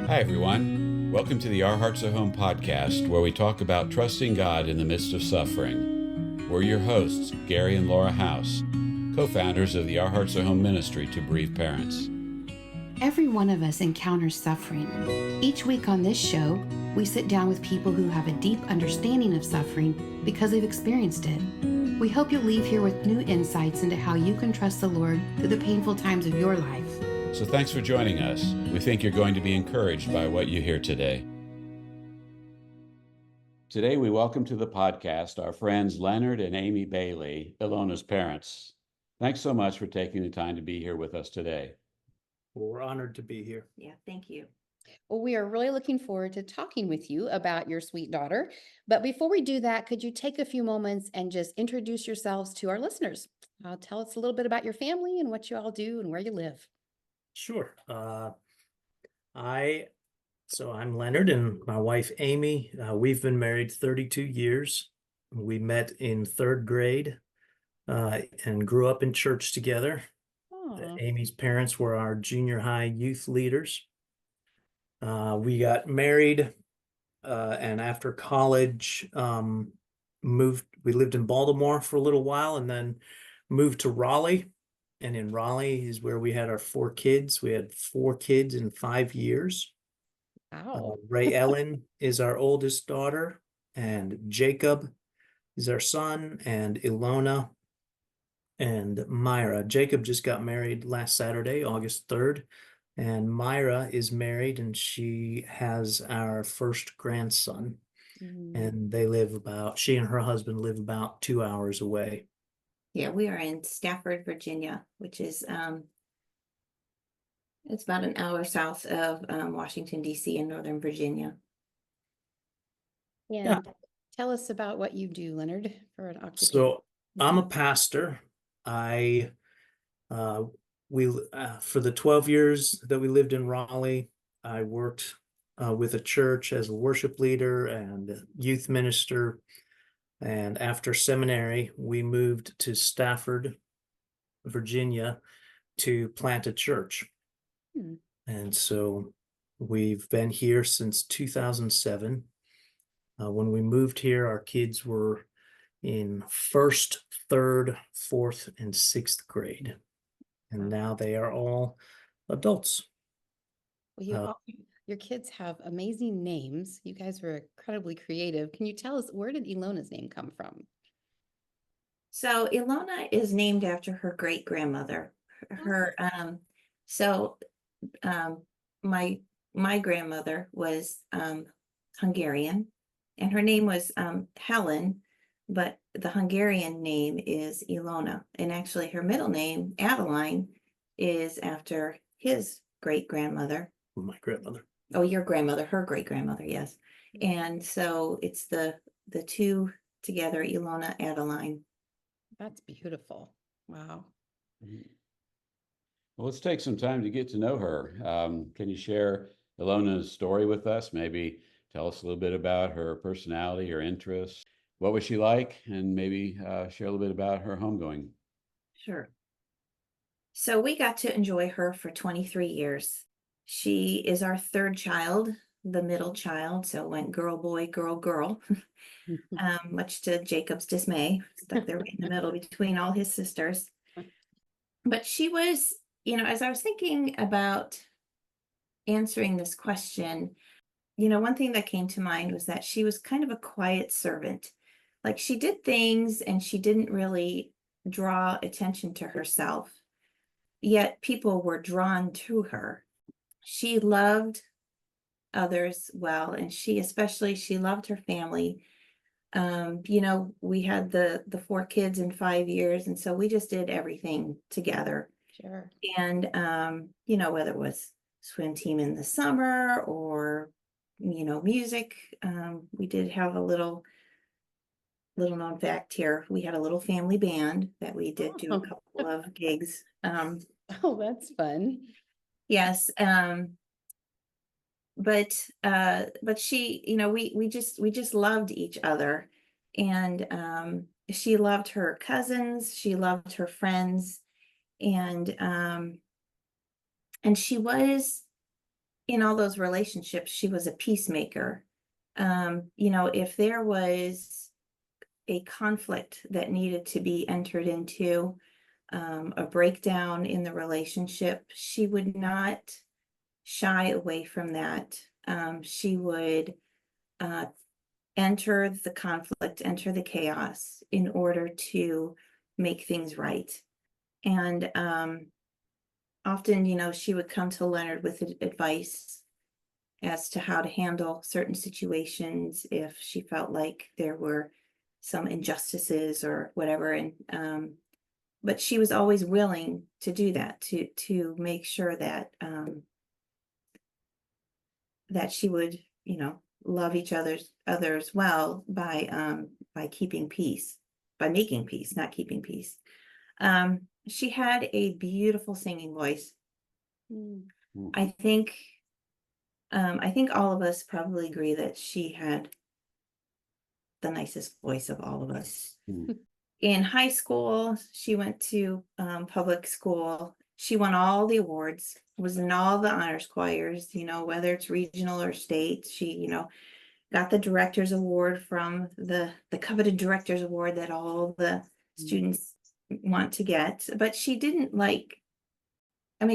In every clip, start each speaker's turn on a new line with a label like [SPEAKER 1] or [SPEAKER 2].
[SPEAKER 1] Hi, everyone. Welcome to the Our Hearts at Home podcast, where we talk about trusting God in the midst of suffering. We're your hosts, Gary and Laura House, co-founders of the Our Hearts at Home ministry to bereaved parents.
[SPEAKER 2] Every one of us encounters suffering. Each week on this show, we sit down with people who have a deep understanding of suffering because they've experienced it. We hope you'll leave here with new insights into how you can trust the Lord through the painful times of your life.
[SPEAKER 1] So thanks for joining us. We think you're going to be encouraged by what you hear today. Today, we welcome to the podcast our friends Leonard and Amy Bailey, Ilona's parents. Thanks so much for taking the time to be here with us today.
[SPEAKER 3] Well, we're honored to be here.
[SPEAKER 4] Yeah, thank you.
[SPEAKER 5] Well, we are really looking forward to talking with you about your sweet daughter. But before we do that, could you take a few moments and just introduce yourselves to our listeners? Tell us a little bit about your family and what you all do and where you live.
[SPEAKER 3] Sure. I'm Leonard and my wife Amy. We've been married 32 years. We met in third grade and grew up in church together.
[SPEAKER 5] Aw.
[SPEAKER 3] Amy's parents were our junior high youth leaders. We got married and after college we lived in Baltimore for a little while and then moved to Raleigh. And in Raleigh is where we had our 4 kids. We had 4 kids in 5 years.
[SPEAKER 5] Wow.
[SPEAKER 3] Ray Ellen is our oldest daughter, and Jacob is our son, and Ilona and Myra. Jacob just got married last Saturday, August 3rd, and Myra is married, and she has our first grandson. And she and her husband live about 2 hours away.
[SPEAKER 4] Yeah, we are in Stafford, Virginia, which is it's about an hour south of Washington, D.C. in Northern Virginia.
[SPEAKER 5] And tell us about what you do, Leonard, for an occupation.
[SPEAKER 3] So I'm a pastor. For the 12 years that we lived in Raleigh, I worked with a church as a worship leader and youth minister. And after seminary, we moved to Stafford, Virginia, to plant a church. And so we've been here since 2007. When we moved here, our kids were in 1st, 3rd, 4th, and 6th grade. And now they are all adults.
[SPEAKER 5] Well, your kids have amazing names. You guys were incredibly creative. Can you tell us, where did Ilona's name come from?
[SPEAKER 4] So Ilona is named after her great grandmother. My grandmother was Hungarian, and her name was Helen, but the Hungarian name is Ilona, and actually her middle name, Adeline, is after his great grandmother.
[SPEAKER 3] My grandmother.
[SPEAKER 4] Oh, your grandmother, her great grandmother, yes. And so it's the two together, Ilona, Adeline.
[SPEAKER 5] That's beautiful. Wow.
[SPEAKER 1] Well, let's take some time to get to know her. Can you share Ilona's story with us? Maybe tell us a little bit about her personality, her interests. What was she like? And maybe share a little bit about her homegoing.
[SPEAKER 4] Sure. So we got to enjoy her for 23 years. She is our 3rd child, the middle child. So it went girl, boy, girl, girl, much to Jacob's dismay, stuck there right in the middle between all his sisters. But she was, as I was thinking about answering this question, one thing that came to mind was that she was kind of a quiet servant. Like, she did things and she didn't really draw attention to herself, yet people were drawn to her. She loved others well, and she loved her family. We had the 4 kids in 5 years, and so we just did everything together.
[SPEAKER 5] Sure.
[SPEAKER 4] And whether it was swim team in the summer or music, we did have a little known fact here. We had a little family band that we did do a couple of gigs.
[SPEAKER 5] Oh, that's fun.
[SPEAKER 4] Yes. But she, we just loved each other, and she loved her cousins, she loved her friends, and she was in all those relationships, she was a peacemaker. If there was a conflict that needed to be entered into, a breakdown in the relationship, she would not shy away from that. She would enter the conflict, enter the chaos in order to make things right. And often, she would come to Leonard with advice as to how to handle certain situations if she felt like there were some injustices or whatever. And but she was always willing to do that, to make sure that that she would, love each others well by keeping peace, by making peace, not keeping peace. She had a beautiful singing voice. I think all of us probably agree that she had the nicest voice of all of us. In high school, she went to public school. She won all the awards, was in all the honors choirs, whether it's regional or state. She, got the director's award from the coveted director's award that all the students want to get. But she didn't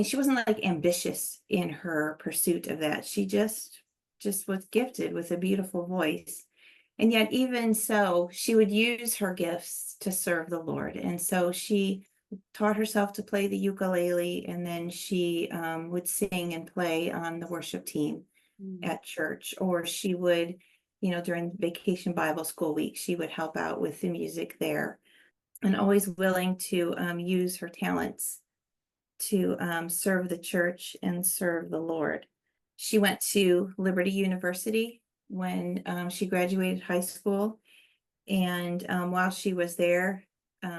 [SPEAKER 4] she wasn't like ambitious in her pursuit of that. She just was gifted with a beautiful voice. And yet, even so, she would use her gifts to serve the Lord. And so she taught herself to play the ukulele, and then she would sing and play on the worship team at church. Or she would, during vacation Bible school week, she would help out with the music there, and always willing to use her talents to serve the church and serve the Lord. She went to Liberty University when she graduated high school. And while she was there,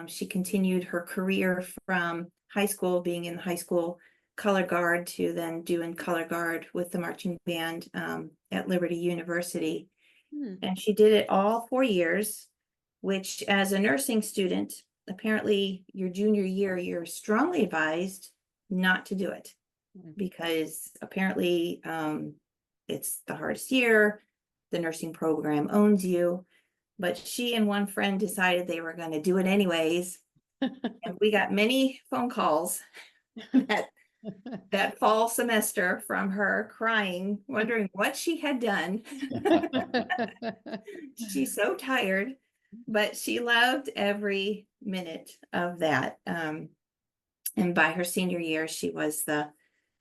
[SPEAKER 4] she continued her career from high school, being in high school color guard, to then doing color guard with the marching band at Liberty University. And she did it all 4 years, which, as a nursing student, apparently your junior year, you're strongly advised not to do it, because apparently it's the hardest year. The nursing program owns you. But she and one friend decided they were going to do it anyways. And we got many phone calls that fall semester from her, crying, wondering what she had done. She's so tired, but she loved every minute of that. And by her senior year, she was the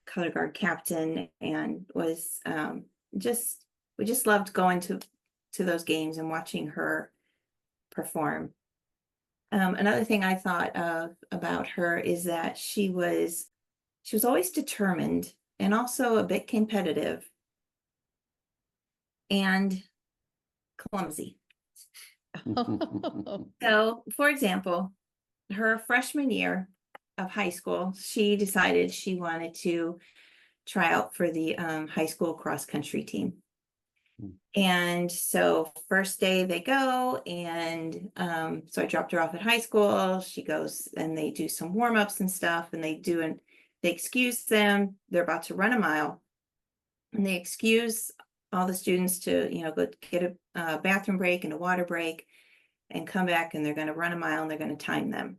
[SPEAKER 4] color guard captain, and was we just loved going to those games and watching her perform. Another thing I thought of about her is that she was always determined, and also a bit competitive and clumsy. So, for example, her freshman year of high school, she decided she wanted to try out for the high school cross country team. And so first day they go, and so I dropped her off at high school. She goes, and they do some warm-ups and stuff, and they excuse them. They're about to run a mile, and they excuse all the students to, go get a bathroom break and a water break, and come back, and they're going to run a mile, and they're going to time them.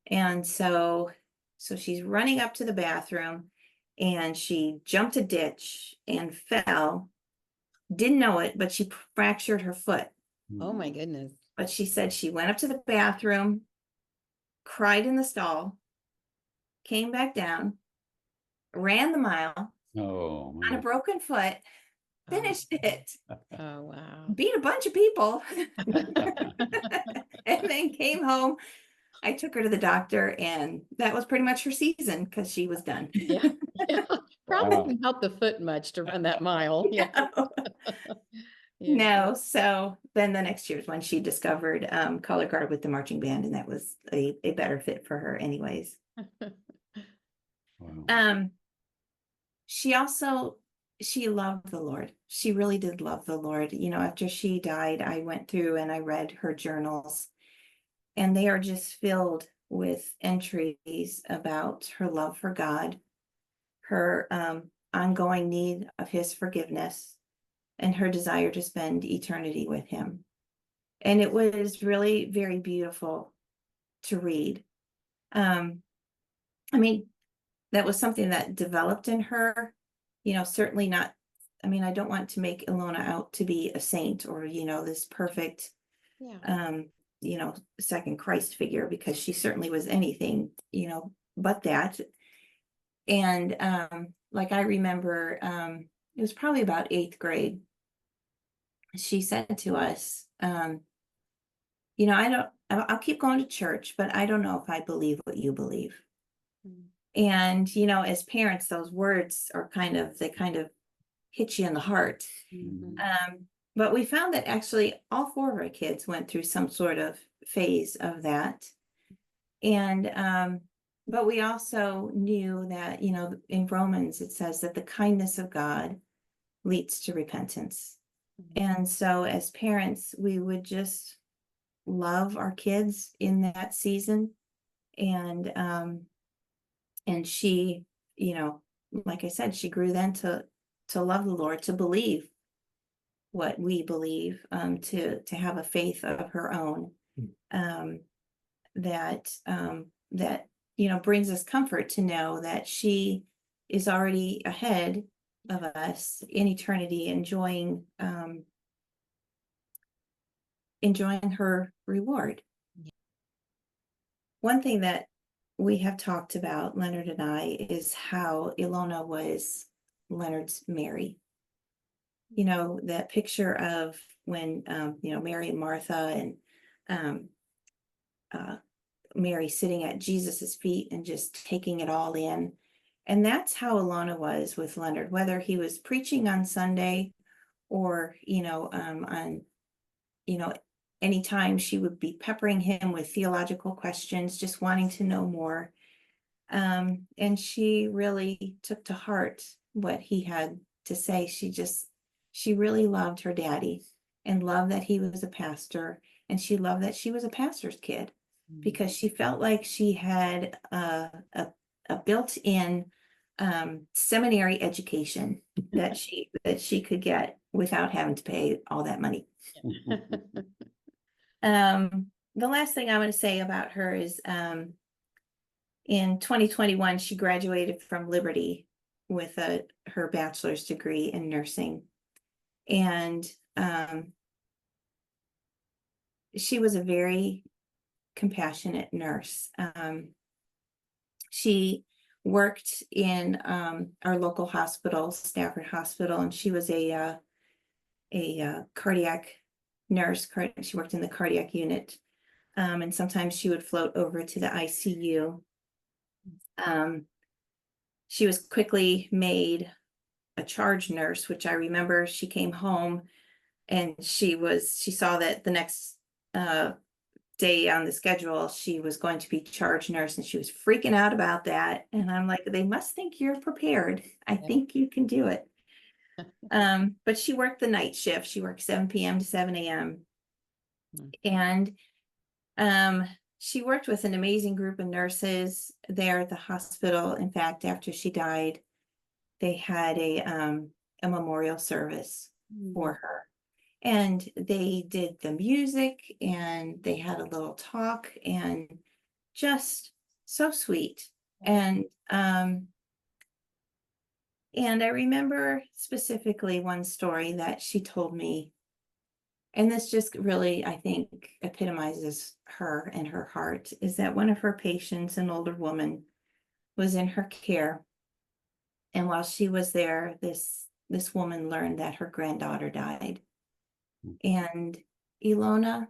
[SPEAKER 4] And so she's running up to the bathroom, and she jumped a ditch and fell. Didn't know it, but she fractured her foot.
[SPEAKER 5] Oh my goodness.
[SPEAKER 4] But she said she went up to the bathroom, cried in the stall, came back down, ran the mile on a broken foot, finished it,
[SPEAKER 5] Oh, wow.
[SPEAKER 4] beat a bunch of people, and then came home. I took her to the doctor, and that was pretty much her season, because she was done.
[SPEAKER 5] Yeah. Probably didn't help the foot much to run that mile. Yeah.
[SPEAKER 4] No. So then the next year is when she discovered color guard with the marching band, and that was a better fit for her anyways.
[SPEAKER 1] Wow.
[SPEAKER 4] She loved the Lord. She really did love the Lord. After she died, I went through and I read her journals, and they are just filled with entries about her love for God, her ongoing need of his forgiveness and her desire to spend eternity with him. And it was really very beautiful to read. I mean, that was something that developed in her, certainly not, I don't want to make Ilona out to be a saint or, this perfect,
[SPEAKER 5] Yeah.
[SPEAKER 4] second Christ figure, because she certainly was anything, but that. And like I remember, it was probably about 8th grade. She said to us, I'll keep going to church, but I don't know if I believe what you believe.
[SPEAKER 5] Mm.
[SPEAKER 4] And, as parents, those words are they kind of hit you in the heart.
[SPEAKER 5] Mhm.
[SPEAKER 4] But we found that actually all 4 of our kids went through some sort of phase of that. And, but we also knew that, in Romans, it says that the kindness of God leads to repentance. And so as parents, we would just love our kids in that season. And she, like I said, she grew then to love the Lord, to believe what we believe, to have a faith of her own, that brings us comfort to know that she is already ahead of us in eternity, enjoying her reward. One thing that we have talked about, Leonard and I, is how Ilona was Leonard's Mary. That picture of when, Mary and Martha and Mary sitting at Jesus's feet and just taking it all in. And that's how Ilona was with Leonard, whether he was preaching on Sunday or, on, anytime she would be peppering him with theological questions, just wanting to know more. And she really took to heart what he had to say. She really loved her daddy and loved that he was a pastor, and she loved that she was a pastor's kid, because she felt like she had a built-in seminary education that she could get without having to pay all that money. The last thing I want to say about her is, in 2021, she graduated from Liberty with her bachelor's degree in nursing. And she was a very compassionate nurse. She worked in our local hospital, Stafford Hospital, and she was a cardiac nurse. She worked in the cardiac unit, and sometimes she would float over to the ICU. She was quickly made a charge nurse, which I remember she came home and she saw that the next day on the schedule, she was going to be charge nurse, and she was freaking out about that. And I'm like, they must think you're prepared. I think you can do it. But she worked the night shift. She worked 7 p.m. to 7 a.m. And she worked with an amazing group of nurses there at the hospital. In fact, after she died, they had a memorial service for her. And they did the music and they had a little talk, and just so sweet. And I remember specifically one story that she told me, and this just really, I think, epitomizes her and her heart, is that one of her patients, an older woman, was in her care. And while she was there, this woman learned that her granddaughter died. And Ilona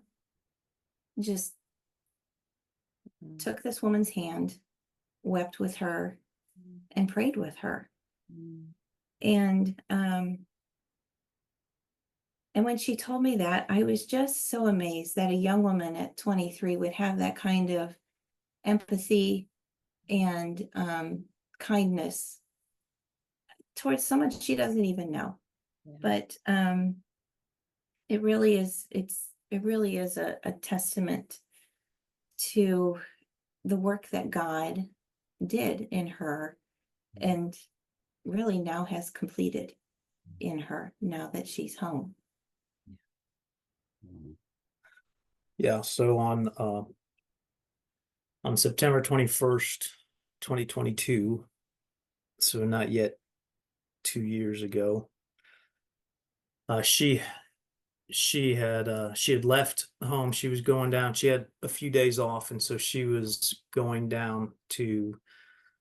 [SPEAKER 4] just took this woman's hand, wept with her, and prayed with her. And when she told me that, I was just so amazed that a young woman at 23 would have that kind of empathy and kindness towards someone she doesn't even know. But it really is a testament to the work that God did in her, and really now has completed in her now that she's home.
[SPEAKER 3] Yeah, so on September 21st, 2022, so not yet 2 years ago, she had left home. She was going down. She had a few days off, and so she was going down to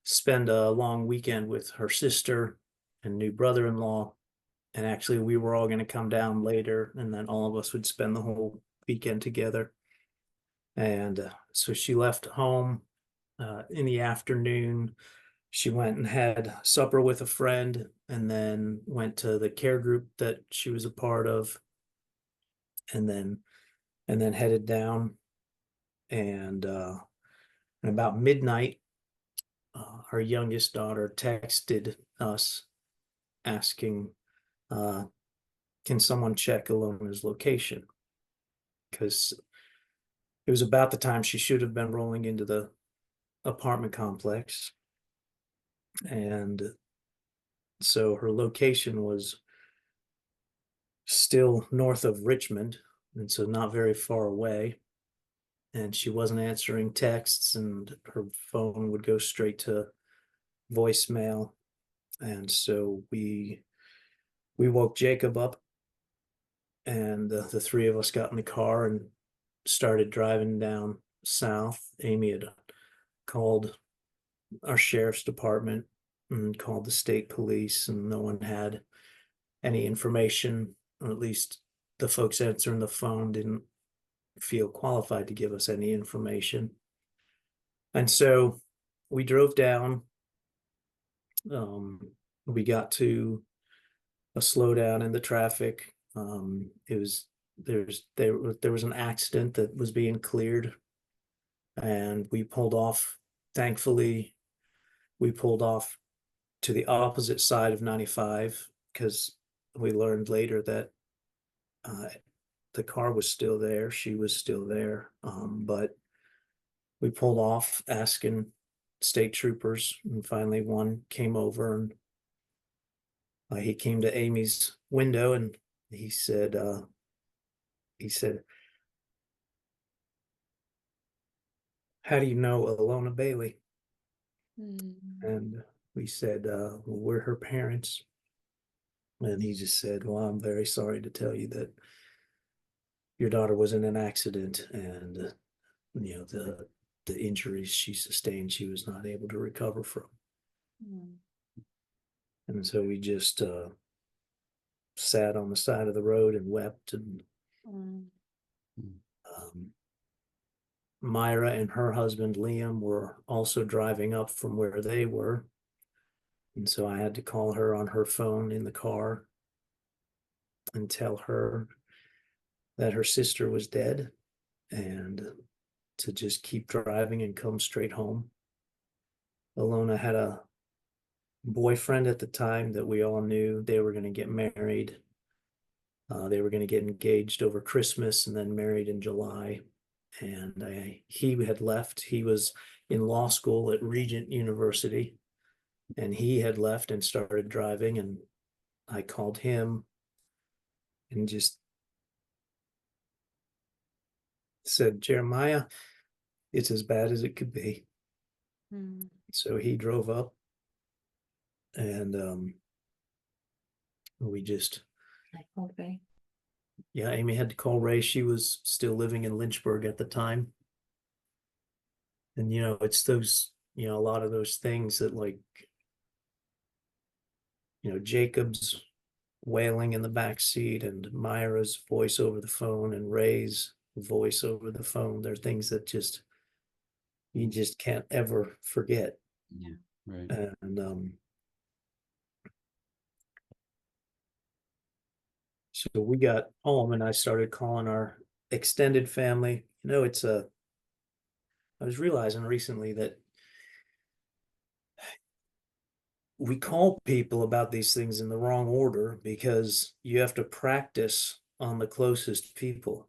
[SPEAKER 3] spend a long weekend with her sister and new brother-in-law. And actually, we were all going to come down later, and then all of us would spend the whole weekend together. And so she left home in the afternoon. She went and had supper with a friend, and then went to the care group that she was a part of, and then headed down. And about midnight, our youngest daughter texted us asking, can someone check Ilona's location? Because it was about the time she should have been rolling into the apartment complex. And so her location was still north of Richmond, and so not very far away. And she wasn't answering texts, and her phone would go straight to voicemail. And so we woke Jacob up, and the three of us got in the car and started driving down south. Amy had called our sheriff's department and called the state police, and no one had any information, or at least the folks answering the phone didn't feel qualified to give us any information. And so we drove down. We got to a slowdown in the traffic. It was there was an accident that was being cleared, and we pulled off. Thankfully, we pulled off to the opposite side of 95, because we learned later that the car was still there. She was still there. But we pulled off asking state troopers, and finally one came over, and he came to Amy's window, and he said, how do you know Ilona Bailey? And we said, well, we're her parents. And he just said, well, I'm very sorry to tell you that your daughter was in an accident, and the injuries she sustained, she was not able to recover from. And so we just sat on the side of the road and wept. And Myra and her husband Liam were also driving up from where they were, and so I had to call her on her phone in the car and tell her that her sister was dead, and to just keep driving and come straight home. Ilona had a boyfriend at the time that we all knew. They were going to get married. They were going to get engaged over Christmas and then married in July. And he had left. He was in law school at Regent University, and he had left and started driving. And I called him and just said, Jeremiah, it's as bad as it could be. So he drove up, and we just,
[SPEAKER 4] Okay.
[SPEAKER 3] yeah, Amy had to call Ray. She was still living in Lynchburg at the time. And, it's those, a lot of those things that, like, Jacob's wailing in the back seat, and Myra's voice over the phone, and Ray's voice over the phone. They're things that you just can't ever forget.
[SPEAKER 1] Yeah, right.
[SPEAKER 3] And so we got home, and I started calling our extended family. I was realizing recently that we call people about these things in the wrong order, because you have to practice on the closest people.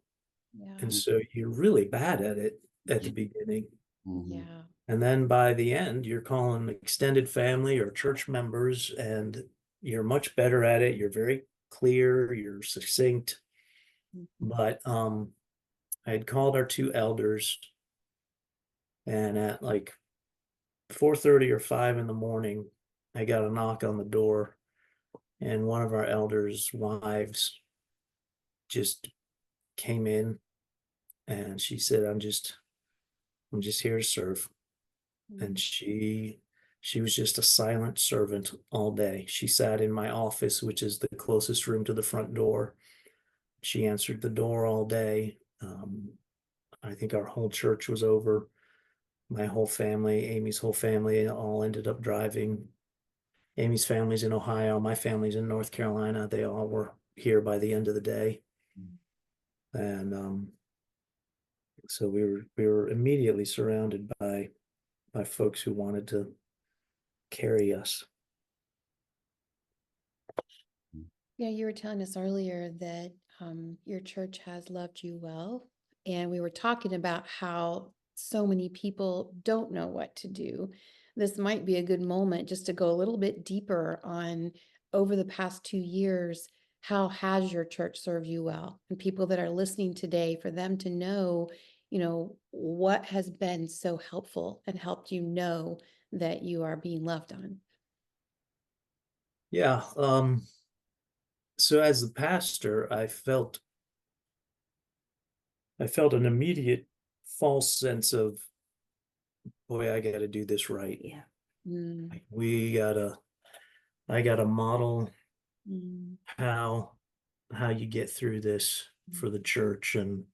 [SPEAKER 3] And so you're really bad at it at the beginning.
[SPEAKER 5] Yeah.
[SPEAKER 3] And then by the end, you're calling extended family or church members, and you're much better at it. You're very clear, you're succinct. But I had called our two elders, and at like 4:30 or 5 in the morning, I got a knock on the door, and one of our elders' wives just came in, and she said, I'm just here to serve. And she was just a silent servant all day. She sat in my office, which is the closest room to the front door. She answered the door all day. I think our whole church was over. My whole family, Amy's whole family, all ended up driving. Amy's family's in Ohio. My family's in North Carolina. They all were here by the end of the day. And so we were immediately surrounded by folks who wanted to carry us.
[SPEAKER 5] Yeah, you were telling us earlier that your church has loved you well. And we were talking about how so many people don't know what to do. This might be a good moment just to go a little bit deeper on over the past 2 years, how has your church served you well? And people that are listening today, for them to know, what has been so helpful and helped you know that you are being loved on.
[SPEAKER 3] Yeah. So as the pastor, I felt an immediate false sense of, boy, I got to do this right.
[SPEAKER 4] Yeah.
[SPEAKER 3] Like, I gotta model how you get through this for the church. And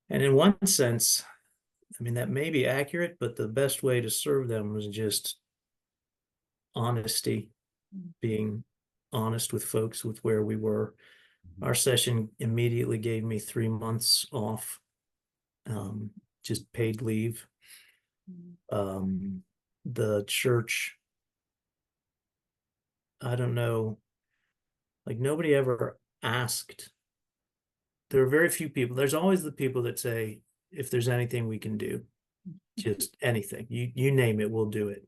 [SPEAKER 3] in one sense, I mean, that may be accurate, but the best way to serve them was just honesty, being honest with folks with where we were. Our session immediately gave me 3 months off, just paid leave. The church, I don't know, like nobody ever asked. There are very few people. There's always the people that say, if there's anything we can do, just anything, you name it, we'll do it.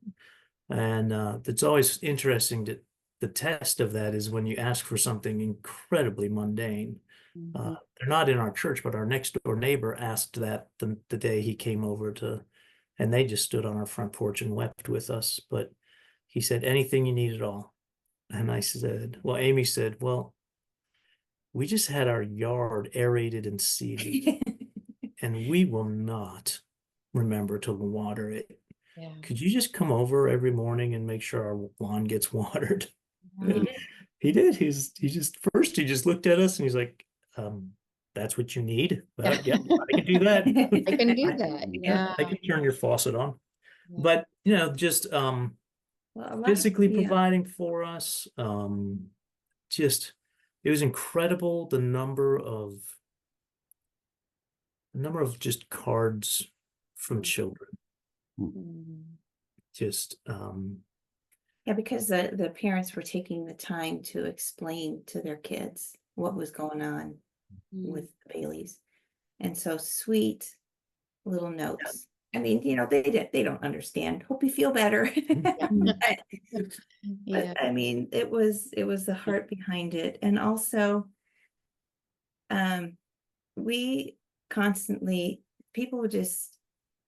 [SPEAKER 3] And it's always interesting to the test of that is when you ask for something incredibly mundane. They're not in our church, but our next door neighbor asked that the day he came over and they just stood on our front porch and wept with us. But he said, anything you need at all. And I said, well, Amy said, well, we just had our yard aerated and seeded, and we will not remember to water it.
[SPEAKER 5] Yeah.
[SPEAKER 3] Could you just come over every morning and make sure our lawn gets watered?
[SPEAKER 5] Wow.
[SPEAKER 3] He did. He just looked at us and he's like, that's what you need? Well, yeah, I can do that.
[SPEAKER 5] I can do that. Yeah.
[SPEAKER 3] I can turn your faucet on.
[SPEAKER 5] Yeah.
[SPEAKER 3] But, just
[SPEAKER 4] Well, a lot-
[SPEAKER 3] physically
[SPEAKER 4] yeah.
[SPEAKER 3] providing for us, just, it was incredible the number of just cards from children. Just
[SPEAKER 4] Yeah, because the parents were taking the time to explain to their kids what was going on with the Baileys. And so sweet little notes. I mean, they don't understand. Hope you feel better.
[SPEAKER 5] Yeah.
[SPEAKER 4] But I mean, it was the heart behind it. And also, we constantly, people would just,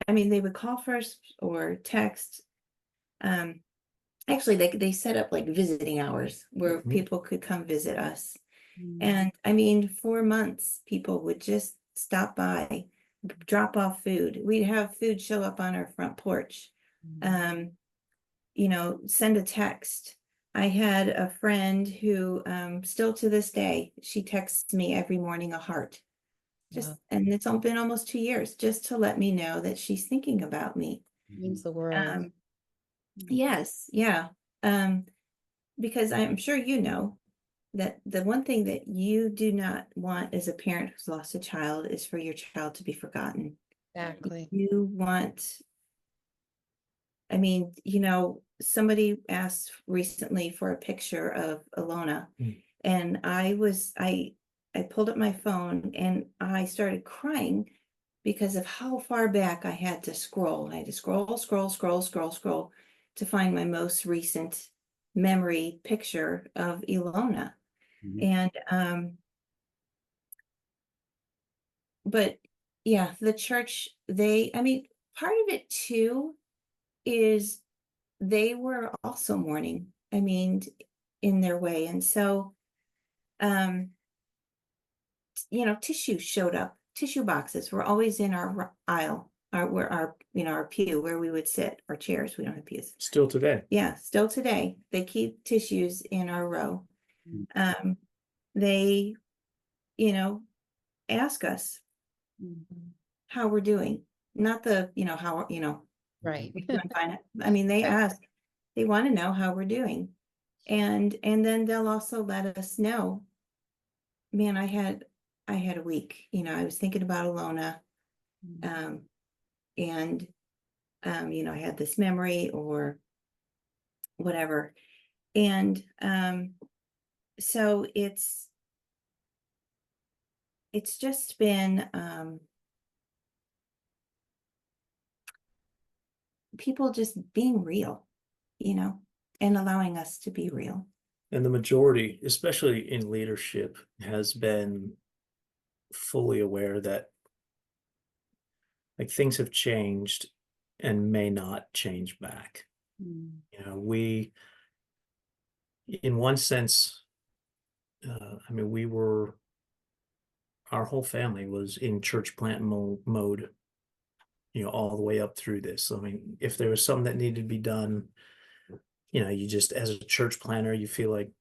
[SPEAKER 4] I mean, they would call first or text. Actually, they set up like visiting hours where people could come visit us. And I mean, for months, people would just stop by, drop off food. We'd have food show up on our front porch. Send a text. I had a friend who still to this day, she texts me every morning a heart. And it's been almost 2 years just to let me know that she's thinking about me.
[SPEAKER 5] Means the world.
[SPEAKER 4] Yes, yeah. Because I'm sure that the one thing that you do not want as a parent who's lost a child is for your child to be forgotten.
[SPEAKER 5] Exactly.
[SPEAKER 4] You want, I mean, somebody asked recently for a picture of Ilona, and I pulled up my phone and I started crying because of how far back I had to scroll. I had to scroll to find my most recent memory picture of Ilona.
[SPEAKER 1] Mhm.
[SPEAKER 4] And but yeah, the church, I mean, part of it too is they were also mourning, I mean, in their way. And so, um, tissue showed up. Tissue boxes were always in our aisle, our pew where we would sit, our chairs. We don't have pews.
[SPEAKER 3] Still today.
[SPEAKER 4] Yeah, still today, they keep tissues in our row.
[SPEAKER 1] Mm.
[SPEAKER 4] They, ask us
[SPEAKER 5] Mhm.
[SPEAKER 4] how we're doing, not how,
[SPEAKER 5] Right.
[SPEAKER 4] we doing fine. I mean, they ask, they want to know how we're doing. And then they'll also let us know, man, I had a week, I was thinking about Ilona,
[SPEAKER 5] Mhm.
[SPEAKER 4] and I had this memory or whatever. And so it's just been people just being real, and allowing us to be real.
[SPEAKER 3] And the majority, especially in leadership, has been fully aware that like things have changed and may not change back.
[SPEAKER 5] Mm.
[SPEAKER 3] We, in one sense, I mean, our whole family was in church plant mode, all the way up through this. I mean, if there was something that needed to be done, you just, as a church planner, you feel like,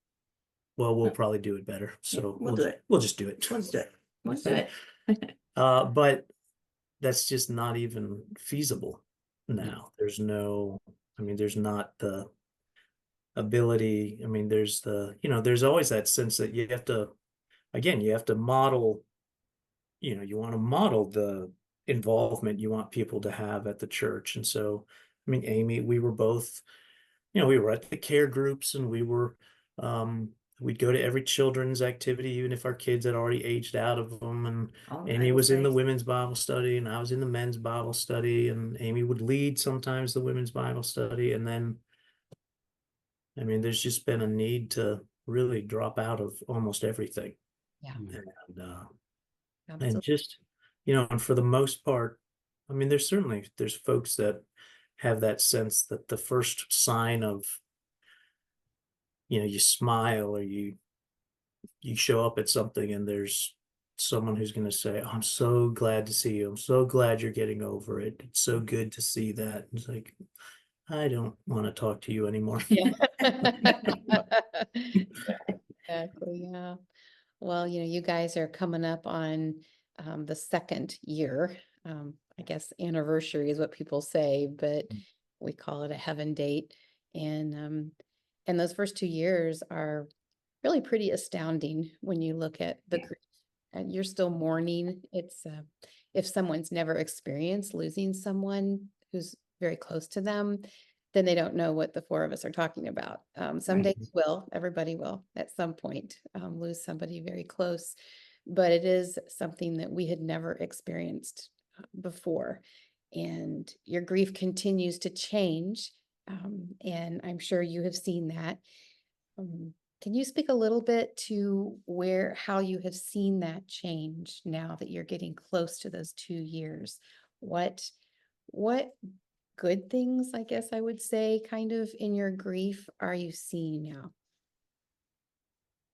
[SPEAKER 3] well, we'll probably do it better.
[SPEAKER 4] Yeah,
[SPEAKER 3] So
[SPEAKER 4] we'll do it.
[SPEAKER 3] We'll just do it.
[SPEAKER 4] Let's do it. Let's do it.
[SPEAKER 3] But that's just not even feasible now. There's not the ability. I mean, there's always that sense that you have to model, you want to model the involvement you want people to have at the church. And so, I mean, Amy, we were both, we were at the care groups, and um, we'd go to every children's activity, even if our kids had already aged out of them. And
[SPEAKER 4] All
[SPEAKER 3] Amy
[SPEAKER 4] Bible
[SPEAKER 3] was in the
[SPEAKER 4] studies.
[SPEAKER 3] women's Bible study, and I was in the men's Bible study, and Amy would lead sometimes the women's Bible study. And then, I mean, there's just been a need to really drop out of almost everything.
[SPEAKER 5] Yeah,
[SPEAKER 3] And
[SPEAKER 5] absolutely.
[SPEAKER 3] just, and for the most part, I mean, there's folks that have that sense that the first sign of, you smile, or you show up at something, and there's someone who's going to say, "Oh, I'm so glad to see you. I'm so glad you're getting over it. It's so good to see that." It's like, I don't want to talk to you anymore.
[SPEAKER 5] Yeah. Exactly, yeah. Well, you guys are coming up on the second year. I guess anniversary is what people say, but we call it a heaven date. And those first 2 years are really pretty astounding when you look at the
[SPEAKER 4] Yeah.
[SPEAKER 5] grief. And you're still mourning. It's if someone's never experienced losing someone who's very close to them, then they don't know what the four of us are talking about. Some
[SPEAKER 4] Right.
[SPEAKER 5] days will, everybody will at some point lose somebody very close, but it is something that we had never experienced before. And your grief continues to change. And I'm sure you have seen that. Um, can you speak a little bit to how you have seen that change now that you're getting close to those 2 years? What good things, I guess I would say, kind of in your grief are you seeing now?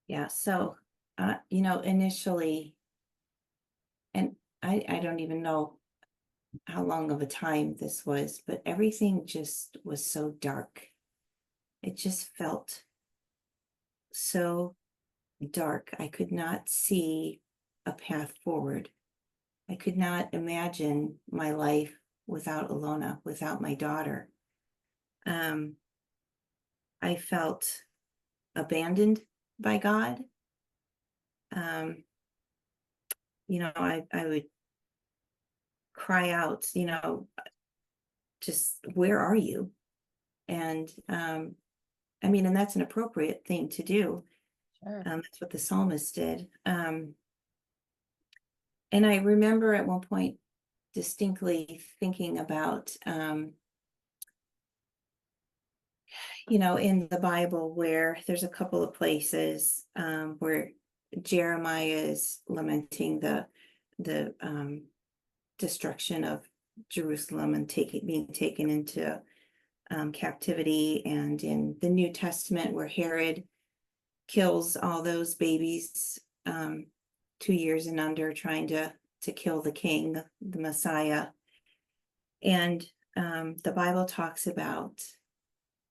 [SPEAKER 4] Yeah. So, initially, and I don't even know how long of a time this was, but everything just was so dark. It just felt so dark. I could not see a path forward. I could not imagine my life without Ilona, without my daughter. Um, I felt abandoned by God. Um, I would cry out, just where are you? And I mean, and that's an appropriate thing to do.
[SPEAKER 5] Sure.
[SPEAKER 4] That's what the psalmist did. And I remember at one point distinctly thinking about, you know, in the Bible where there's a couple of places where Jeremiah is lamenting the destruction of Jerusalem and being taken into captivity, and in the New Testament where Herod kills all those babies 2 years and under, trying to kill the king, the Messiah. And the Bible talks about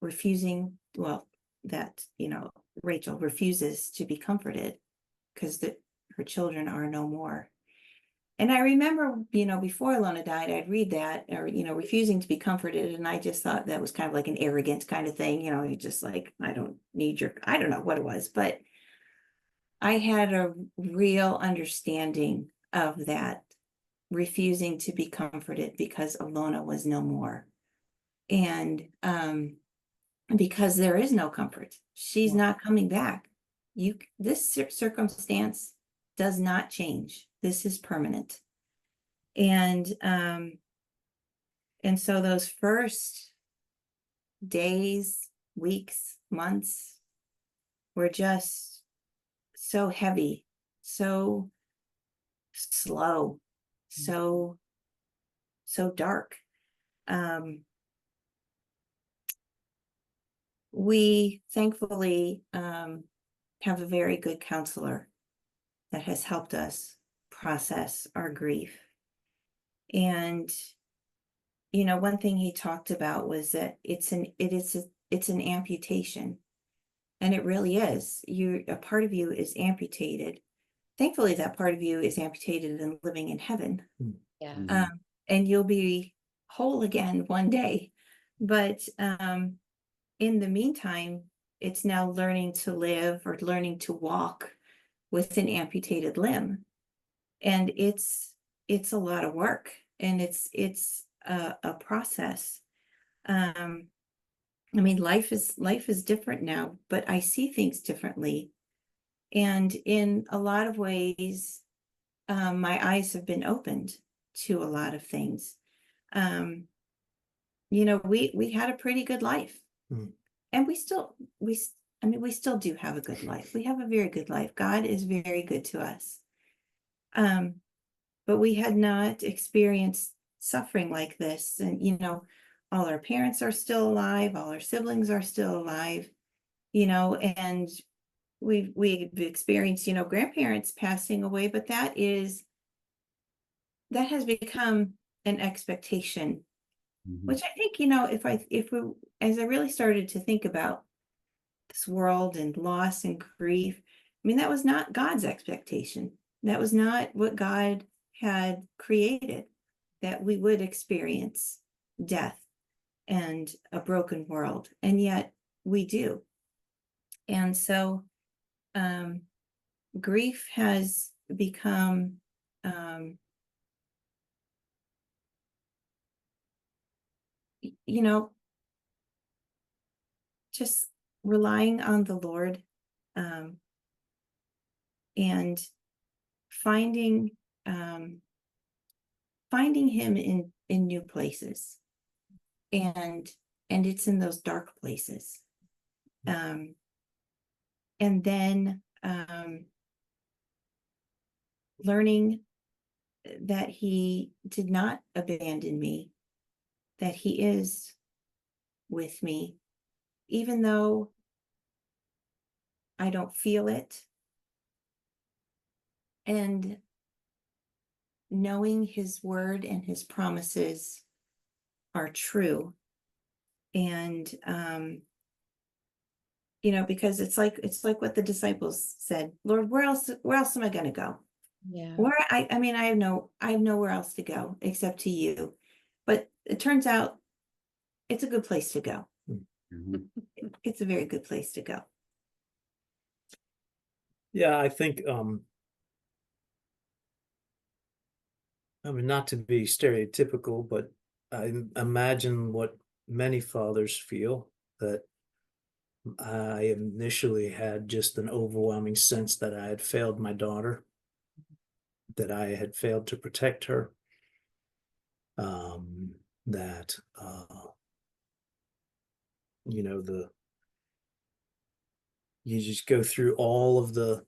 [SPEAKER 4] refusing, well, that, you know, Rachel refuses to be comforted because her children are no more. And I remember, you know, before Ilona died, I'd read that, or, you know, refusing to be comforted. And I just thought that was kind of like an arrogant kind of thing. You know, you just like, I don't know what it was, but I had a real understanding of that, refusing to be comforted because Ilona was no more. And because there is no comfort, she's not coming back. This circumstance does not change. This is permanent. And so those first days, weeks, months were just so heavy, so slow, so dark. We thankfully have a very good counselor that has helped us process our grief. And, you know, one thing he talked about was that it's an amputation. And it really is. A part of you is amputated. Thankfully, that part of you is amputated and living in heaven.
[SPEAKER 5] Yeah.
[SPEAKER 4] And you'll be whole again one day. But in the meantime, it's now learning to live or learning to walk with an amputated limb. And it's a lot of work, and it's a process. I mean, life is different now, but I see things differently. And in a lot of ways, my eyes have been opened to a lot of things. You know, we had a pretty good life. And we still do have a good life. We have a very good life. God is very good to us. But we had not experienced suffering like this. And, you know, all our parents are still alive, all our siblings are still alive, you know, and we've experienced, you know, grandparents passing away, but that has become an expectation, which I think, you know, as I really started to think about this world and loss and grief, I mean, that was not God's expectation. That was not what God had created, that we would experience death and a broken world, and yet we do. And so grief has become you know, just relying on the Lord, and finding him in new places, and it's in those dark places, and then learning that he did not abandon me, that he is with me, even though I don't feel it, and knowing his word and his promises are true. And you know, because it's like what the disciples said, Lord, where else am I going to go?
[SPEAKER 5] Yeah.
[SPEAKER 4] I mean, I have nowhere else to go except to you. But it turns out it's a good place to go. It's a very good place to go.
[SPEAKER 3] Yeah, I think I mean, not to be stereotypical, but I imagine what many fathers feel, that I initially had just an overwhelming sense that I had failed my daughter, that I had failed to protect her. that, you know, you just go through all of the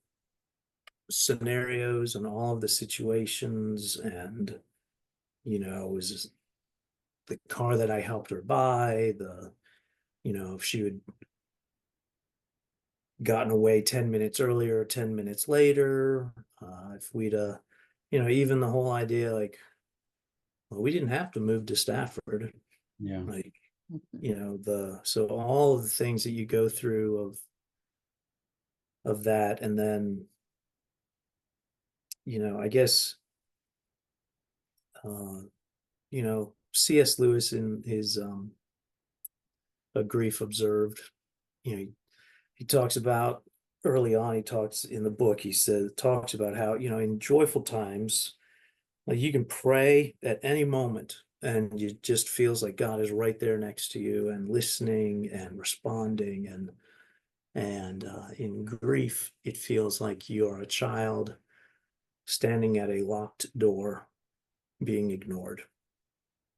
[SPEAKER 3] scenarios and all of the situations, and, you know, it was the car that I helped her buy, if she would gotten away 10 minutes earlier, 10 minutes later, if we'd, even the whole idea, like, well, we didn't have to move to Stafford.
[SPEAKER 1] Yeah.
[SPEAKER 3] Like, so all of the things that you go through of that. And then, I guess, C.S. Lewis in his, A Grief Observed, he talks about early on, he talks in the book, talks about how, in joyful times, like, you can pray at any moment and it just feels like God is right there next to you and listening and responding. And in grief, it feels like you are a child standing at a locked door being ignored.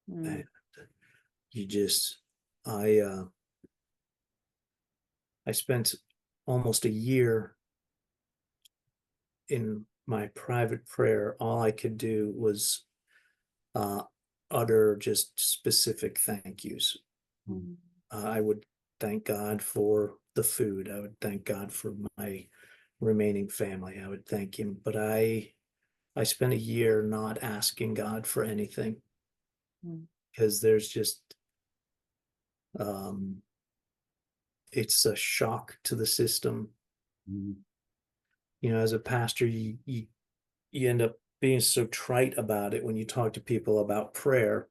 [SPEAKER 3] And I spent almost a year in my private prayer. All I could do was utter just specific thank yous. I would thank God for the food. I would thank God for my remaining family. I would thank him. But I spent a year not asking God for anything, because there's just, it's a shock to the system. As a pastor, you end up being so trite about it when you talk to people about prayer,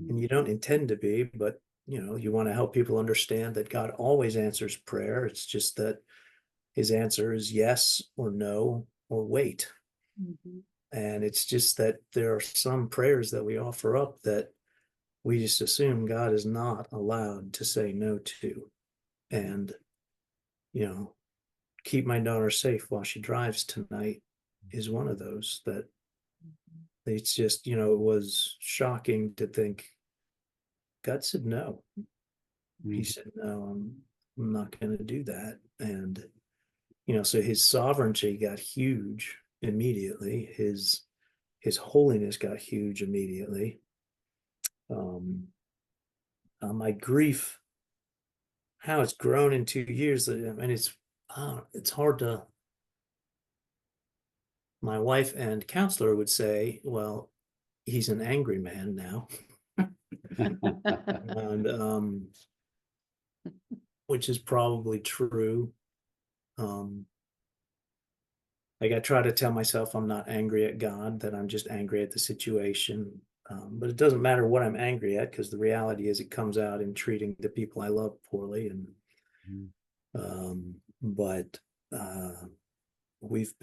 [SPEAKER 3] and you don't intend to be, but you want to help people understand that God always answers prayer. It's just that his answer is yes or no or wait. And it's just that there are some prayers that we offer up that we just assume God is not allowed to say no to. And, keep my daughter safe while she drives tonight is one of those that it's just, it was shocking to think God said no. He said, no, I'm not going to do that. And, so his sovereignty got huge immediately. His holiness got huge immediately. My grief, how it's grown in 2 years. I mean, it's hard to, my wife and counselor would say, well, he's an angry man now. And, which is probably true. Like, I try to tell myself I'm not angry at God, that I'm just angry at the situation. But it doesn't matter what I'm angry at, because the reality is it comes out in treating the people I love poorly. And but we've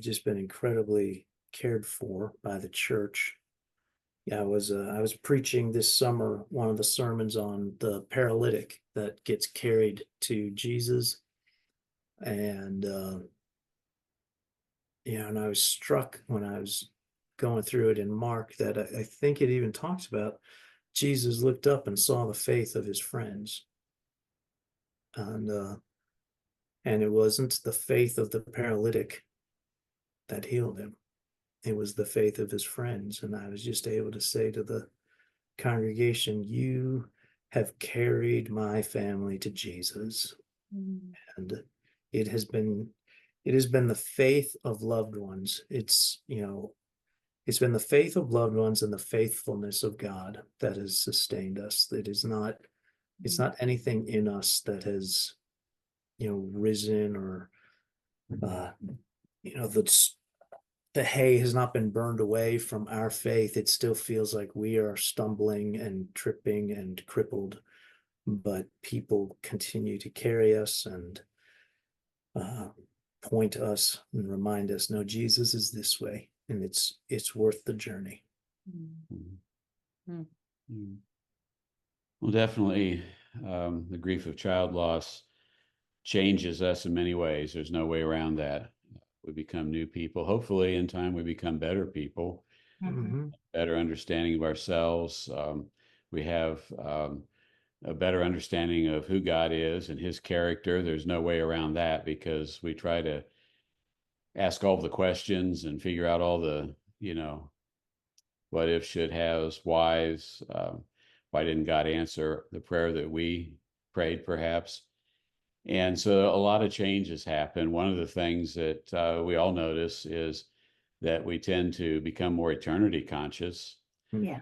[SPEAKER 3] just been incredibly cared for by the church. Yeah, I was preaching this summer one of the sermons on the paralytic that gets carried to Jesus. And and I was struck when I was going through it in Mark that I think it even talks about Jesus looked up and saw the faith of his friends. And it wasn't the faith of the paralytic that healed him. It was the faith of his friends. And I was just able to say to the congregation, you have carried my family to Jesus. And it has been the faith of loved ones. It's been the faith of loved ones and the faithfulness of God that has sustained us. It's not anything in us that has, risen, or, the hay has not been burned away from our faith. It still feels like we are stumbling and tripping and crippled, but people continue to carry us and point us and remind us, no, Jesus is this way, and it's worth the journey.
[SPEAKER 1] Well, definitely, the grief of child loss changes us in many ways. There's no way around that. We become new people. Hopefully, in time, we become better people.
[SPEAKER 3] Mhm.
[SPEAKER 1] better understanding of ourselves. We have a better understanding of who God is and his character. There's no way around that because we try to ask all the questions and figure out all the, what if, should haves, whys. Why didn't God answer the prayer that we prayed, perhaps? And so a lot of changes happen. One of the things that we all notice is that we tend to become more eternity conscious.
[SPEAKER 4] Yeah.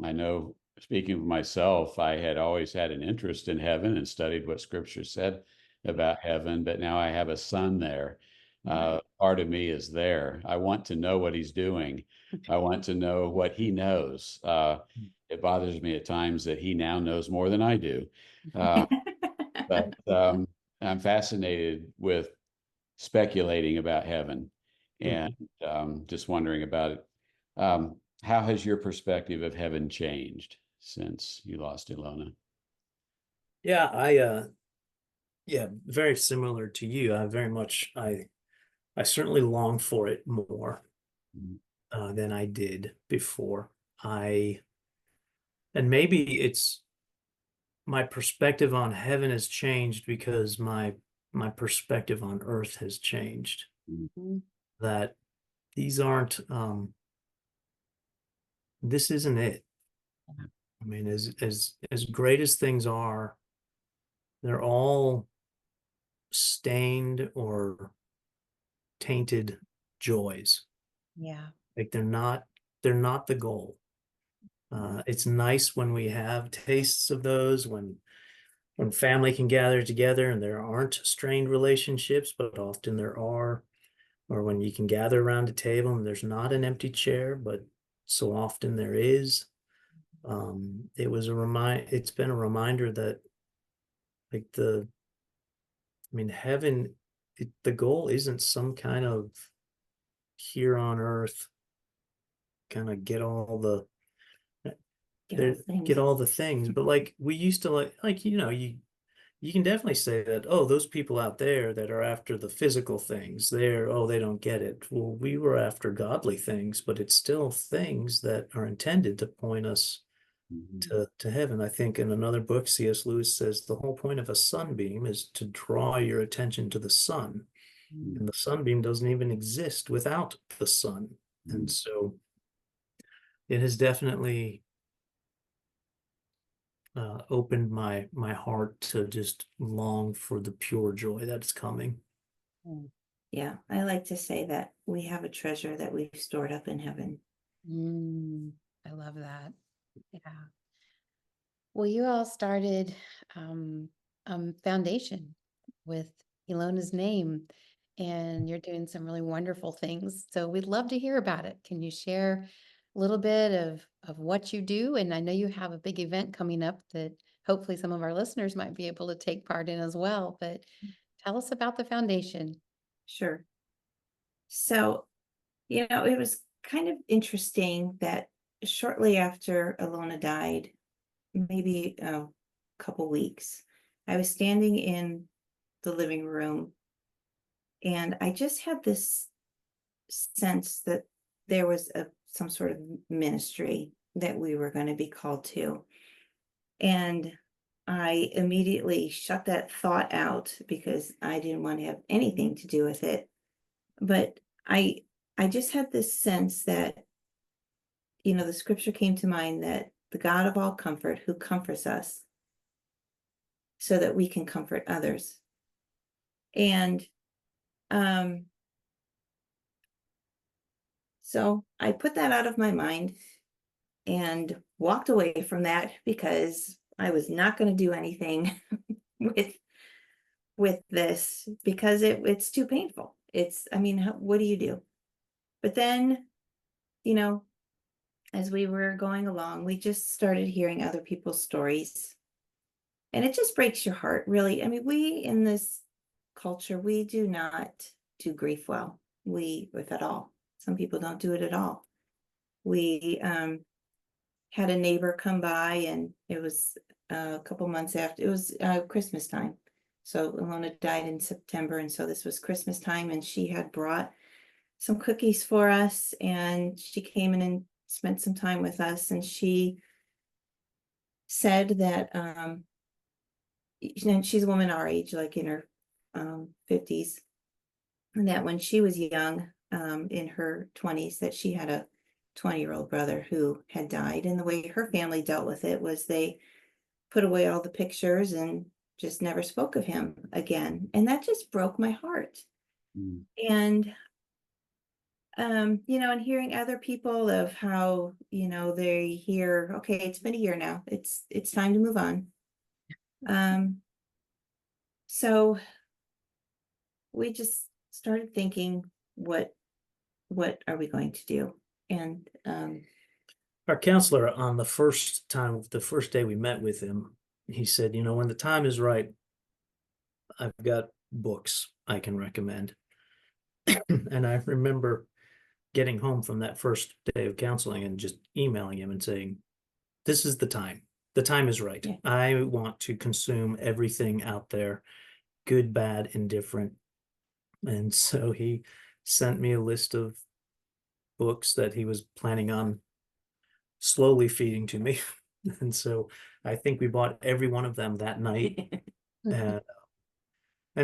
[SPEAKER 1] I know, speaking of myself, I had always had an interest in heaven and studied what Scripture said about heaven, but now I have a son there. Part of me is there. I want to know what he's doing. I want to know what he knows. It bothers me at times that he now knows more than I do. But I'm fascinated with speculating about heaven and just wondering about it. How has your perspective of heaven changed since you lost Ilona?
[SPEAKER 3] Yeah, yeah, very similar to you. I certainly long for it more
[SPEAKER 1] Mhm.
[SPEAKER 3] than I did before. And maybe it's my perspective on heaven has changed because my perspective on earth has changed.
[SPEAKER 5] Mhm.
[SPEAKER 3] That these aren't this isn't it. I mean, as great as things are, they're all stained or tainted joys.
[SPEAKER 4] Yeah.
[SPEAKER 3] Like they're not the goal. It's nice when we have tastes of those, when family can gather together and there aren't strained relationships, but often there are, or when you can gather around a table and there's not an empty chair, but so often there is. It's been a reminder that like heaven, the goal isn't some kind of here on earth, kind of get all the things, but like we used to you can definitely say that, oh, those people out there that are after the physical things, they don't get it. Well, we were after godly things, but it's still things that are intended to point us
[SPEAKER 1] Mhm.
[SPEAKER 3] to heaven. I think in another book, C.S. Lewis says the whole point of a sunbeam is to draw your attention to the sun.
[SPEAKER 5] Mhm.
[SPEAKER 3] And the sunbeam doesn't even exist without the sun. And
[SPEAKER 1] Mhm.
[SPEAKER 3] so it has definitely opened my heart to just long for the pure joy that's coming.
[SPEAKER 4] Yeah. I like to say that we have a treasure that we've stored up in heaven.
[SPEAKER 5] I love that. Yeah. Well, you all started foundation with Ilona's name, and you're doing some really wonderful things. So we'd love to hear about it. Can you share a little bit of what you do? And I know you have a big event coming up that hopefully some of our listeners might be able to take part in as well. But tell us about the foundation.
[SPEAKER 4] Sure. So, it was kind of interesting that shortly after Ilona died, maybe a couple weeks, I was standing in the living room and I just had this sense that there was some sort of ministry that we were going to be called to. And I immediately shut that thought out because I didn't want to have anything to do with it. But I just had this sense that, the scripture came to mind that the God of all comfort who comforts us so that we can comfort others. And so I put that out of my mind and walked away from that because I was not going to do anything with this because it's too painful. What do you do? But then, you know, as we were going along, we just started hearing other people's stories. And it just breaks your heart, really. I mean, we in this culture, we do not do grief well. If at all. Some people don't do it at all. We had a neighbor come by, and it was a couple months after, it was Christmas time. So Ilona died in September, and so this was Christmas time, and she had brought some cookies for us, and she came in and spent some time with us, and she said that and she's a woman our age, like in her 50s, and that when she was young, in her 20s, that she had a 20-year-old brother who had died, and the way her family dealt with it was they put away all the pictures and just never spoke of him again, and that just broke my heart.
[SPEAKER 1] Mm.
[SPEAKER 4] And and hearing other people of how, they hear, okay, it's been a year now, it's time to move on. So we just started thinking, what are we going to do? And
[SPEAKER 3] Our counselor, on the first day we met with him, he said, when the time is right, I've got books I can recommend. And I remember getting home from that first day of counseling and just emailing him and saying, this is the time. The time is right.
[SPEAKER 4] Yeah.
[SPEAKER 3] I want to consume everything out there, good, bad, indifferent. And so he sent me a list of books that he was planning on slowly feeding to me. And so I think we bought every one of them that night. And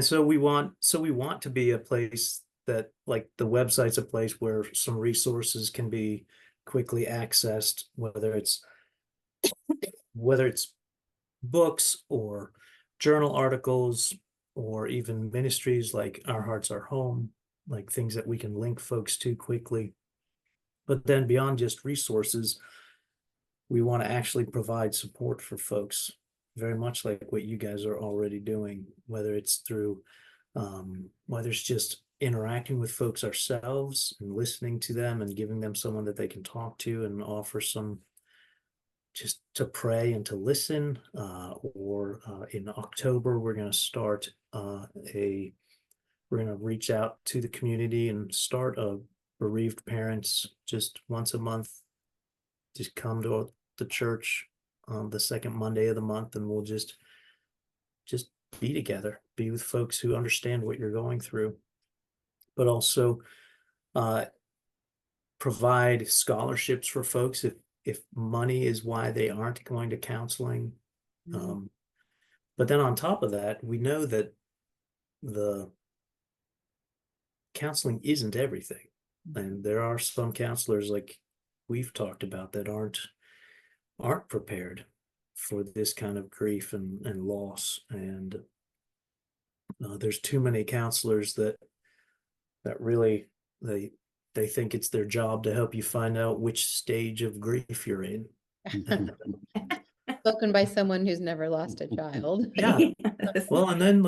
[SPEAKER 3] so we want to be a place that, like, the website's a place where some resources can be quickly accessed, whether it's books or journal articles, or even ministries like Our Hearts Are Home, like things that we can link folks to quickly. But then beyond just resources, we want to actually provide support for folks, very much like what you guys are already doing, whether it's through whether it's just interacting with folks ourselves and listening to them and giving them someone that they can talk to and offer some, just to pray and to listen, or in October we're going to start we're going to reach out to the community and start a bereaved parents just once a month. Just come to the church on the second Monday of the month, and we'll just be together, be with folks who understand what you're going through, but also provide scholarships for folks if money is why they aren't going to counseling. But then on top of that, we know that the counseling isn't everything. And there are some counselors, like we've talked about, that aren't prepared for this kind of grief and loss. And there's too many counselors that really, they think it's their job to help you find out which stage of grief you're in.
[SPEAKER 5] Spoken by someone who's never lost a child.
[SPEAKER 3] Yeah. Well, and then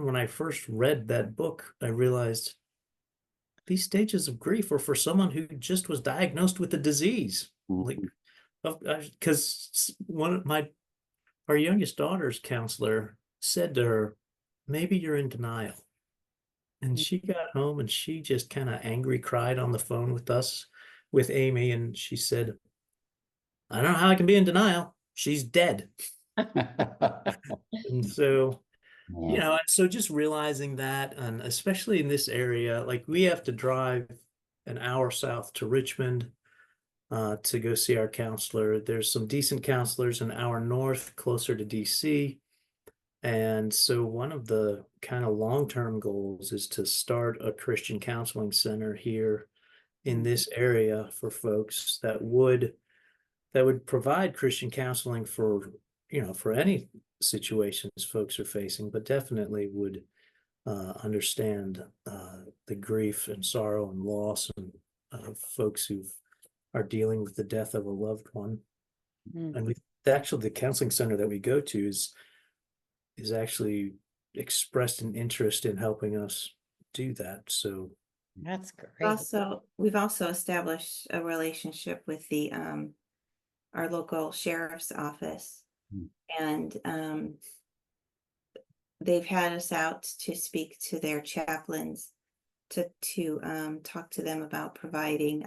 [SPEAKER 3] when I first read that book, I realized these stages of grief are for someone who just was diagnosed with a disease. Like, because our youngest daughter's counselor said to her, maybe you're in denial. And she got home and she just kind of angry cried on the phone with Amy. And she said, I don't know how I can be in denial. She's dead. And so, and so just realizing that, and especially in this area, like we have to drive an hour south to Richmond to go see our counselor. There's some decent counselors an hour north, closer to DC. And so one of the kind of long-term goals is to start a Christian counseling center here in this area for folks that would provide Christian counseling for any situations folks are facing, but definitely would understand the grief and sorrow and loss and folks who are dealing with the death of a loved one. And the counseling center that we go to is actually expressed an interest in helping us do that. So
[SPEAKER 5] that's great.
[SPEAKER 4] We've also established a relationship with the our local sheriff's office, and they've had us out to speak to their chaplains to talk to them about providing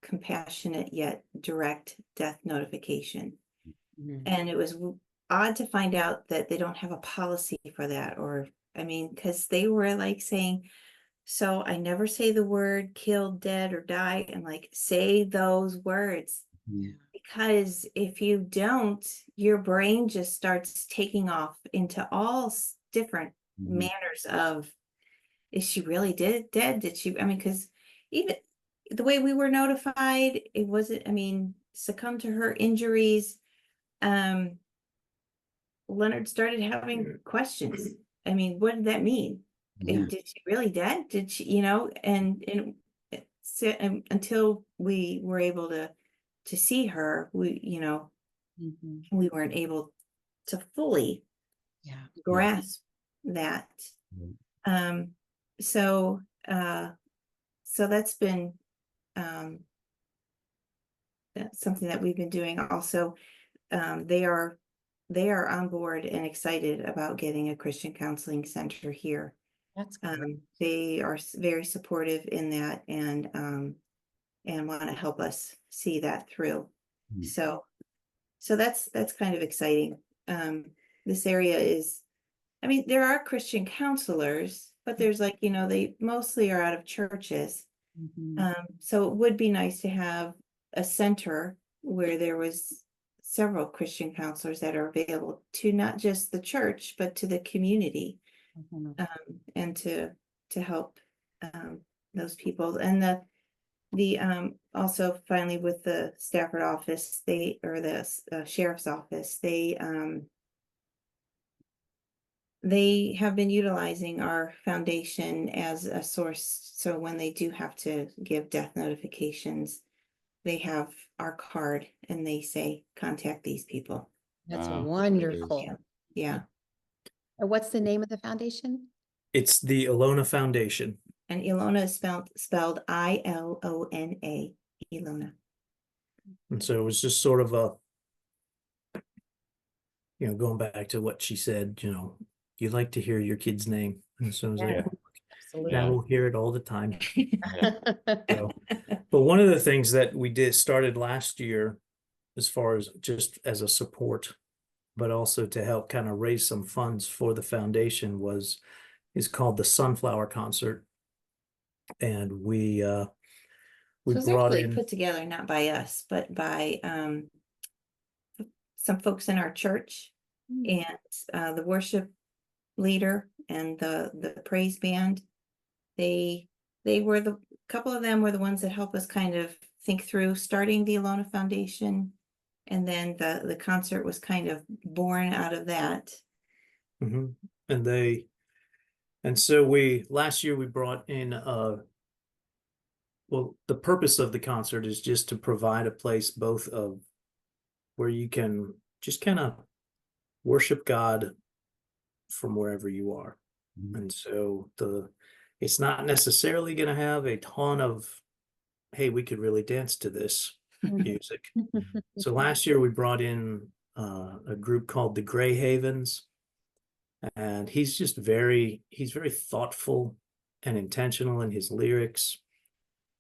[SPEAKER 4] compassionate yet direct death notification. And it was odd to find out that they don't have a policy for that, because they were like saying, So I never say the word killed, dead, or die. I'm like, say those words.
[SPEAKER 1] Mhm.
[SPEAKER 4] Because if you don't, your brain just starts taking off into all different
[SPEAKER 1] Mhm.
[SPEAKER 4] manners of, is she really dead? Did she, I mean, because even the way we were notified, it wasn't, I mean, succumb to her injuries. Leonard started having questions. I mean, what did that mean?
[SPEAKER 1] Yeah.
[SPEAKER 4] Did she really dead? Did she, and until we were able to see her,
[SPEAKER 5] Mhm.
[SPEAKER 4] we weren't able to fully
[SPEAKER 5] Yeah.
[SPEAKER 4] grasp that.
[SPEAKER 1] Mhm.
[SPEAKER 4] Um, so so that's been that's something that we've been doing also. They are on board and excited about getting a Christian counseling center here.
[SPEAKER 5] That's great.
[SPEAKER 4] They are very supportive in that, and want to help us see that through.
[SPEAKER 1] Mhm.
[SPEAKER 4] So that's kind of exciting. This area is, I mean, there are Christian counselors, but there's like, they mostly are out of churches.
[SPEAKER 5] Mhm.
[SPEAKER 4] So it would be nice to have a center where there was several Christian counselors that are available to not just the church, but to the community,
[SPEAKER 5] Mhm.
[SPEAKER 4] and to help those people. And the also finally with the Stafford office, or the sheriff's office, they have been utilizing our foundation as a source. So when they do have to give death notifications, they have our card and they say, contact these people.
[SPEAKER 5] That's
[SPEAKER 1] Wow.
[SPEAKER 5] wonderful.
[SPEAKER 4] Yeah.
[SPEAKER 5] And what's the name of the foundation?
[SPEAKER 3] It's the Ilona Foundation.
[SPEAKER 4] And Ilona is spelled Ilona, Ilona.
[SPEAKER 3] And so it was just sort of going back to what she said, you like to hear your kid's name. And so I was
[SPEAKER 5] Yeah,
[SPEAKER 3] like,
[SPEAKER 5] absolutely.
[SPEAKER 3] now we'll hear it all the time.
[SPEAKER 1] Yeah.
[SPEAKER 3] So, but one of the things that we started last year, as far as just as a support, but also to help kind of raise some funds for the foundation, is called the Sunflower Concert. And we
[SPEAKER 4] So it's
[SPEAKER 3] brought
[SPEAKER 4] actually
[SPEAKER 3] in,
[SPEAKER 4] put together not by us, but by some folks in our church,
[SPEAKER 5] Mm.
[SPEAKER 4] and the worship leader and the praise band. They were the couple of them were the ones that help us kind of think through starting the Ilona Foundation, and then the concert was kind of born out of that.
[SPEAKER 3] Mhm. and so last year we brought in well, the purpose of the concert is just to provide a place both of where you can just kind of worship God from wherever you are.
[SPEAKER 1] Mhm.
[SPEAKER 3] And so it's not necessarily going to have a ton of, hey, we could really dance to this music. So last year we brought in a group called the Gray Havens, and he's very thoughtful and intentional in his lyrics.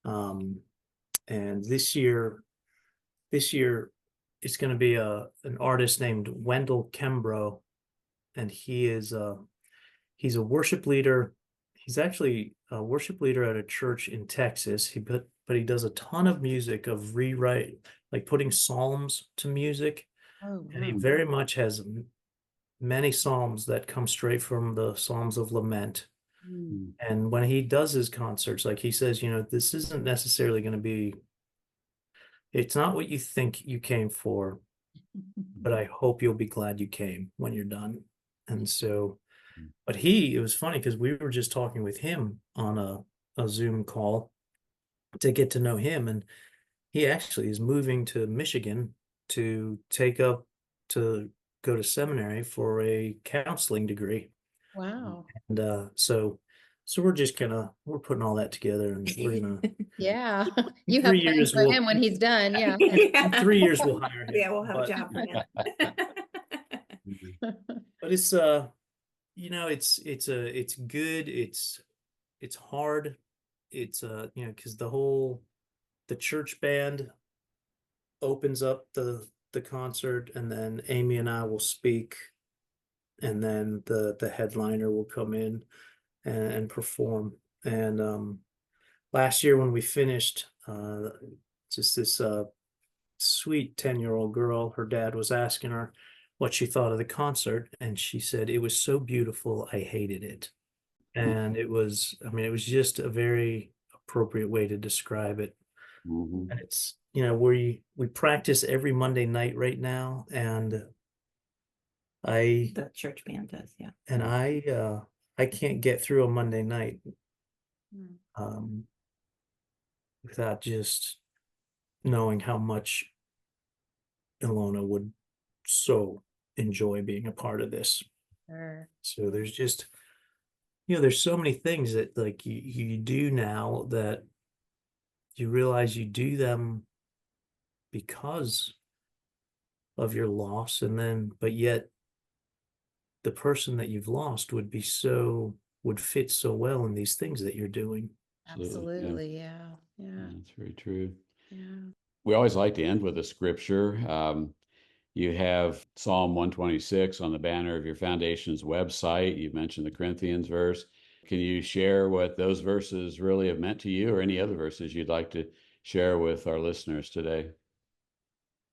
[SPEAKER 3] And this year it's going to be an artist named Wendell Kembro, and he's a worship leader. He's actually a worship leader at a church in Texas. But he does a ton of music, of rewrite, like putting psalms to music.
[SPEAKER 5] Oh,
[SPEAKER 3] And he
[SPEAKER 5] wow.
[SPEAKER 3] very much has many psalms that come straight from the Psalms of Lament.
[SPEAKER 5] Mm.
[SPEAKER 3] And when he does his concerts, like he says, this isn't necessarily going to be, it's not what you think you came for, but I hope you'll be glad you came when you're done. And so, but it was funny because we were just talking with him on a Zoom call to get to know him. And he actually is moving to Michigan to to go to seminary for a counseling degree.
[SPEAKER 5] Wow.
[SPEAKER 3] And so we're just we're putting all that together, and we're gonna
[SPEAKER 5] Yeah.
[SPEAKER 3] in
[SPEAKER 5] You have
[SPEAKER 3] 3
[SPEAKER 5] plans
[SPEAKER 3] years
[SPEAKER 5] for him when he's done. Yeah.
[SPEAKER 3] in 3 years we'll hire him.
[SPEAKER 4] Yeah, we'll have a
[SPEAKER 3] But
[SPEAKER 4] job for him.
[SPEAKER 3] it's it's good, it's hard. It's because the church band opens up the concert, and then Amy and I will speak, and then the headliner will come in and perform. And last year when we finished, just this sweet 10-year-old girl, her dad was asking her what she thought of the concert, and she said, "It was so beautiful, I hated it." And it was, I mean, it was just a very appropriate way to describe it.
[SPEAKER 1] Mhm.
[SPEAKER 3] And it's, we practice every Monday night right now, and I
[SPEAKER 4] The church band does, yeah.
[SPEAKER 3] and I can't get through a Monday night
[SPEAKER 5] Mm.
[SPEAKER 3] um without just knowing how much Ilona would so enjoy being a part of this.
[SPEAKER 5] Sure.
[SPEAKER 3] So there's just, there's so many things that like you do now that you realize you do them because of your loss, and then but yet the person that you've lost would fit so well in these things that you're doing.
[SPEAKER 5] Absolutely. Yeah. Yeah.
[SPEAKER 1] That's very true.
[SPEAKER 5] Yeah.
[SPEAKER 1] We always like to end with a scripture. You have Psalm 126 on the banner of your foundation's website. You mentioned the Corinthians verse. Can you share what those verses really have meant to you, or any other verses you'd like to share with our listeners today?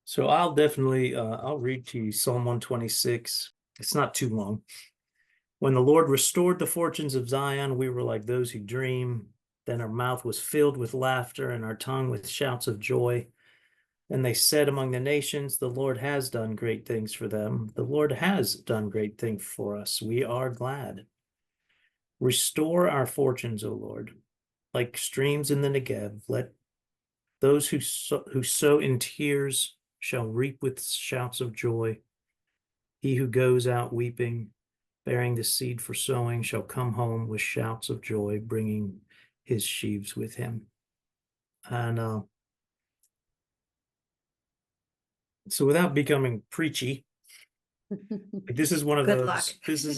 [SPEAKER 3] So I'll definitely I'll read to you Psalm 126. It's not too long. When the Lord restored the fortunes of Zion, we were like those who dream. Then our mouth was filled with laughter and our tongue with shouts of joy. And they said among the nations, the Lord has done great things for them. The Lord has done great things for us. We are glad. Restore our fortunes, O Lord, like streams in the Negev. Let those who sow in tears shall reap with shouts of joy. He who goes out weeping, bearing the seed for sowing, shall come home with shouts of joy, bringing his sheaves with him. And so without becoming preachy, this is one of
[SPEAKER 4] Good
[SPEAKER 3] those,
[SPEAKER 4] luck.
[SPEAKER 3] this is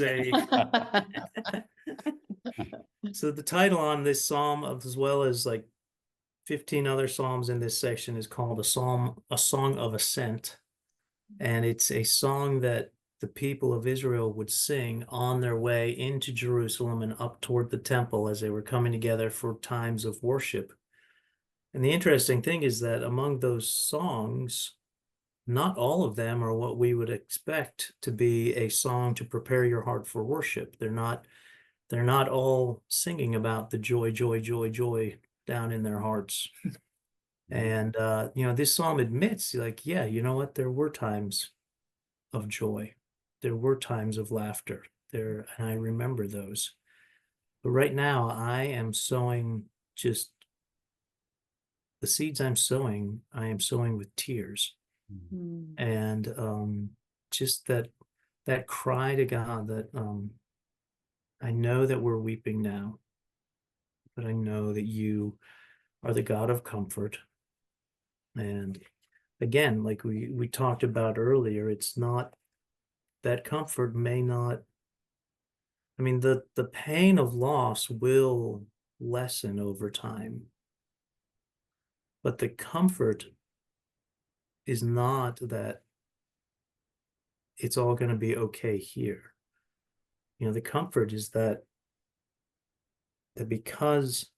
[SPEAKER 3] so the title on this psalm, as well as like 15 other psalms in this section, is called a song of ascent. And it's a song that the people of Israel would sing on their way into Jerusalem and up toward the temple as they were coming together for times of worship. And the interesting thing is that among those songs, not all of them are what we would expect to be a song to prepare your heart for worship. They're not all singing about the joy, joy, joy, joy down in their hearts. And this psalm admits, like, yeah, you know what? There were times of joy. There were times of laughter there, and I remember those. But right now, I am sowing just the seeds I am sowing with tears.
[SPEAKER 5] Mm.
[SPEAKER 3] And just that cry to God that I know that we're weeping now, but I know that you are the God of comfort. And again, like we talked about earlier, it's not that comfort may not, I mean, the pain of loss will lessen over time, but the comfort is not that it's all going to be okay here. The comfort is that because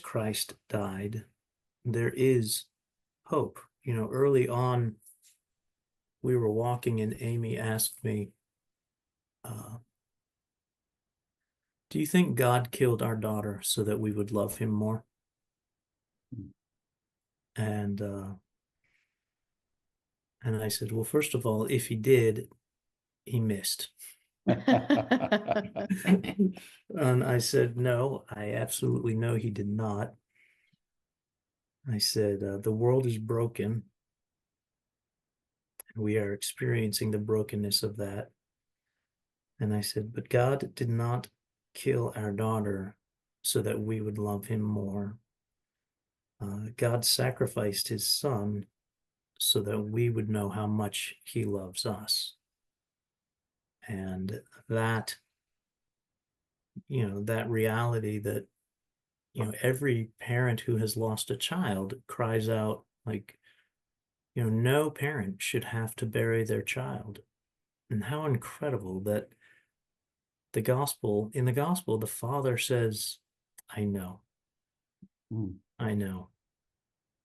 [SPEAKER 3] Christ died, there is hope. Early on, we were walking and Amy asked me, do you think God killed our daughter so that we would love him more? And I said, well, first of all, if he did, he missed. And I said, no, I absolutely know he did not. I said, the world is broken. We are experiencing the brokenness of that. And I said, but God did not kill our daughter so that we would love him more. God sacrificed his son so that we would know how much he loves us. And that, that reality that, every parent who has lost a child cries out like, no parent should have to bury their child. And how incredible that in the gospel, the Father says, I know, I know.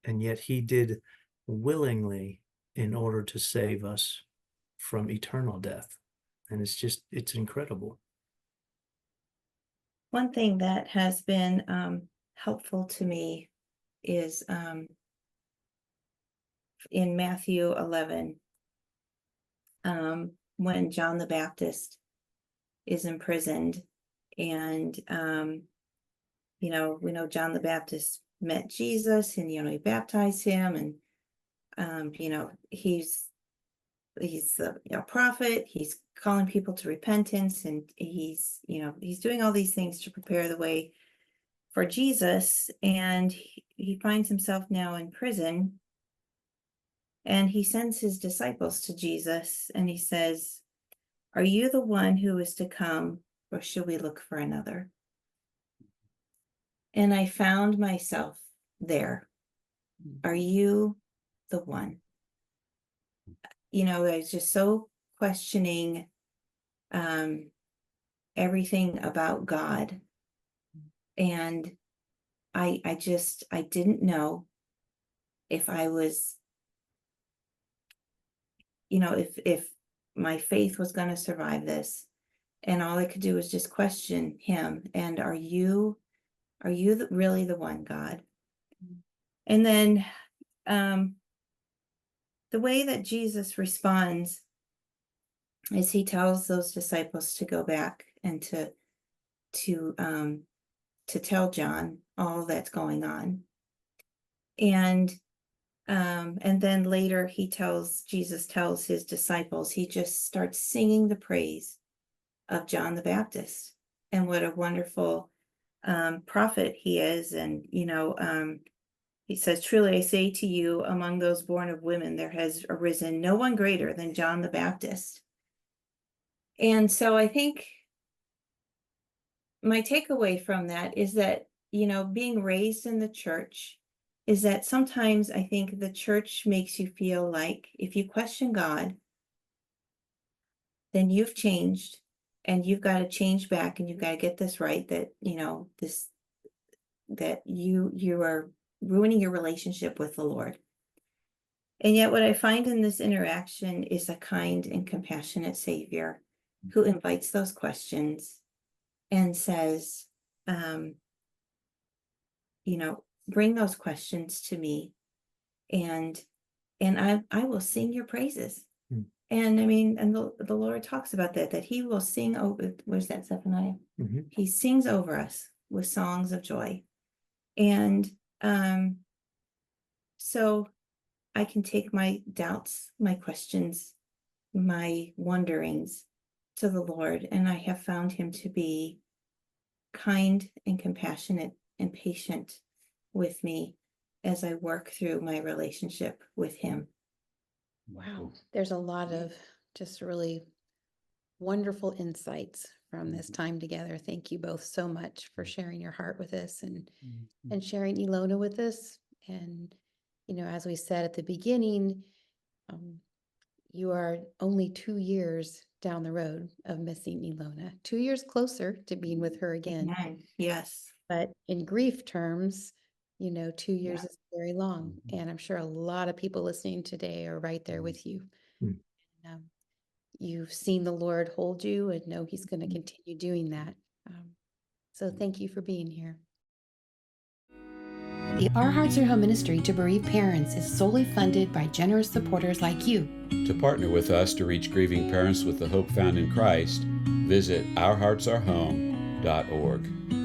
[SPEAKER 3] And yet he did willingly in order to save us from eternal death. And it's incredible.
[SPEAKER 4] One thing that has been helpful to me is in Matthew 11, when John the Baptist is imprisoned, and we know John the Baptist met Jesus, and he baptized him, and he's a prophet. He's calling people to repentance, and he's doing all these things to prepare the way for Jesus. And he finds himself now in prison, and he sends his disciples to Jesus, and he says, "Are you the one who is to come, or should we look for another?" And I found myself there. Are you the one? I was just so questioning everything about God. And I didn't know if I was, if my faith was going to survive this. And all I could do was just question him. And are you really the one, God? And then the way that Jesus responds is he tells those disciples to go back and to tell John all that's going on. And then later Jesus tells his disciples, he just starts singing the praise of John the Baptist and what a wonderful prophet he is. And he says, "Truly I say to you, among those born of women, there has arisen no one greater than John the Baptist." And so I think my takeaway from that is that, being raised in the church is that sometimes I think the church makes you feel like if you question God, then you've changed and you've got to change back and you've got to get this right, that, that you are ruining your relationship with the Lord. And yet what I find in this interaction is a kind and compassionate Savior who invites those questions and says, bring those questions to me, and I will sing your praises. And and the Lord talks about that he will sing over, where's that, Zephaniah? He sings over us with songs of joy. And so I can take my doubts, my questions, my wonderings to the Lord, and I have found him to be kind and compassionate and patient with me as I work through my relationship with him.
[SPEAKER 5] Wow. There's a lot of just really wonderful insights from this time together. Thank you both so much for sharing your heart with us and sharing Ilona with us. And, as we said at the beginning, you are only 2 years down the road of missing Ilona, 2 years closer to being with her again.
[SPEAKER 4] Yes.
[SPEAKER 5] But in grief terms, 2 years is very long. And I'm sure a lot of people listening today are right there with you. You've seen the Lord hold you and know he's going to continue doing that. So thank you for being here.
[SPEAKER 2] The Our Hearts Are Home ministry to bereaved parents is solely funded by generous supporters like you.
[SPEAKER 1] To partner with us to reach grieving parents with the hope found in Christ, visit ourheartsarehome.org.